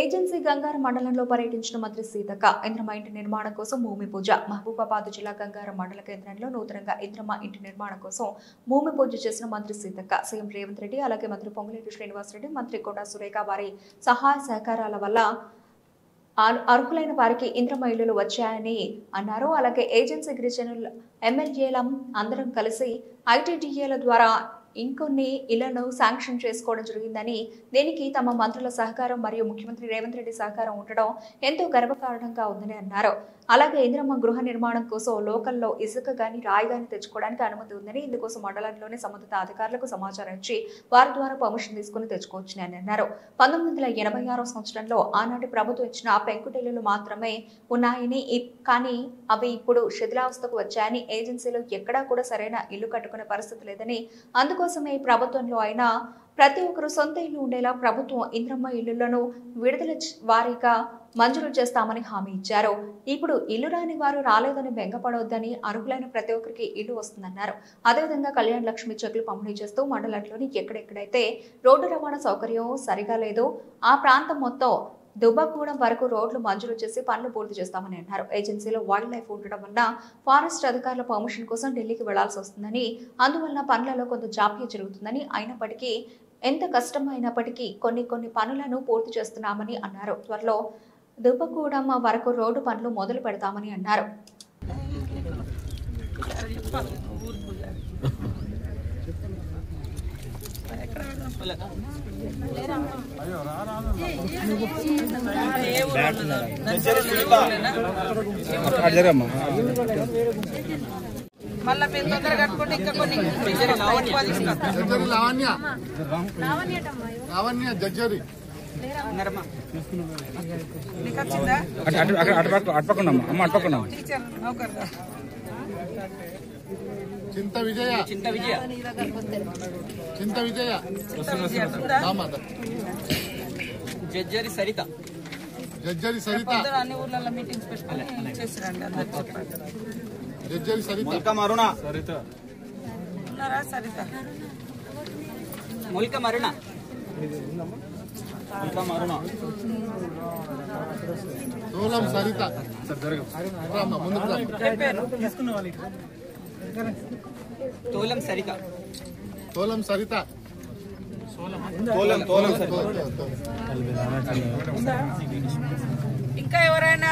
Agency Gangaram మండలంలో పర్యటించిన మంత్రి సీతక్క ఇంద్రమ్మ ఇంటి నిర్మాణం కోసం భూమి పూజ. మహబూబాబాద్ జిల్లా గంగారం మండల కేంద్రంలో నూతనంగా ఇంద్రమ్మ ఇంటి నిర్మాణం కోసం భూమి పూజ చేసిన మంత్రి సీతక్క సీఎం రేవంత్ రెడ్డి అలాగే మంత్రి పొంగులేటి శ్రీనివాసరెడ్డి మంత్రి కొండా సురేఖ వారి సహాయ సహకారాల వల్ల అర్హులైన వారికి ఇంద్రమ్మ ఇళ్లు వచ్చాయని అన్నారు. అలాగే ఏజెన్సీ గిరిజనుల ఎమ్మెల్యేలం అందరం కలిసి ఐటీడీఏల ద్వారా ఇంకొన్ని ఇళ్లను శాంక్షన్ చేసుకోవడం జరిగిందని, దీనికి తమ మంత్రుల సహకారం మరియు ముఖ్యమంత్రి రేవంత్ రెడ్డి సహకారం ఉండడం ఎంతో గర్వకారణంగా ఉందని అన్నారు. అలాగే ఇంద్రమ్మ గృహ నిర్మాణం కోసం లోకల్లో ఇసుక గాని రాయి గాని తెచ్చుకోవడానికి అనుమతి ఉందని, ఇందుకోసం మండలంలోని సంబంధిత అధికారులకు సమాచారం ఇచ్చి వారి ద్వారా పర్మిషన్ తీసుకుని తెచ్చుకోవచ్చునని అన్నారు. 1986 సంవత్సరంలో ఆనాటి ప్రభుత్వం ఇచ్చిన పెంకుటిల్లులు మాత్రమే ఉన్నాయని, కానీ అవి ఇప్పుడు శిథిలావస్థకు వచ్చాయని, ఏజెన్సీలో ఎక్కడా కూడా సరైన ఇల్లు కట్టుకునే పరిస్థితి లేదని, అందుకోసమే ఈ ప్రభుత్వంలో అయినా ప్రతి ఒక్కరు సొంత ఇల్లు ఉండేలా ప్రభుత్వం ఇంద్రమ్మ ఇళ్లను విడుదల వారీగా మంజూరు చేస్తామని హామీ ఇచ్చారు. ఇప్పుడు ఇల్లు రాని వారు రాలేదని బెంగపడవద్దని, అర్హులైన ప్రతి ఒక్కరికి ఇల్లు వస్తుందన్నారు. అదేవిధంగా కళ్యాణ లక్ష్మి చెక్కులు పంపిణీ చేస్తూ మండలంలోని ఎక్కడెక్కడైతే రోడ్డు రవాణా సౌకర్యం సరిగా లేదో ఆ ప్రాంతం మొత్తం దుబ్బగూడెం వరకు రోడ్లు మంజూరు చేసి పనులు పూర్తి చేస్తామని అన్నారు. ఏజెన్సీలో వైల్డ్ లైఫ్ ఉండడం వల్ల ఫారెస్ట్ అధికారుల పర్మిషన్ కోసం ఢిల్లీకి వెళ్లాల్సి వస్తుందని, అందువల్ల పనులలో కొంత జాప్యం జరుగుతుందని, అయినప్పటికీ ఎంత కష్టమైనప్పటికీ కొన్ని పనులను పూర్తి చేస్తున్నామని అన్నారు. త్వరలో దుబ్బగూడెం వరకు రోడ్డు పనులు మొదలు పెడతామని అన్నారు. మళ్ళీ పెద్ద తొందర కట్టుకుంటే ఇంకా కొన్ని లావణ్య జడ్జరి చింత విజయ జడ్జరి సరిత అన్ని ఊర్లలో మీటింగ్స్ పెట్టుకుని చేసిరండి. జడ్జరి సరిత ముల్క మరుణ తోలం సరిత ఇంకా ఎవరైనా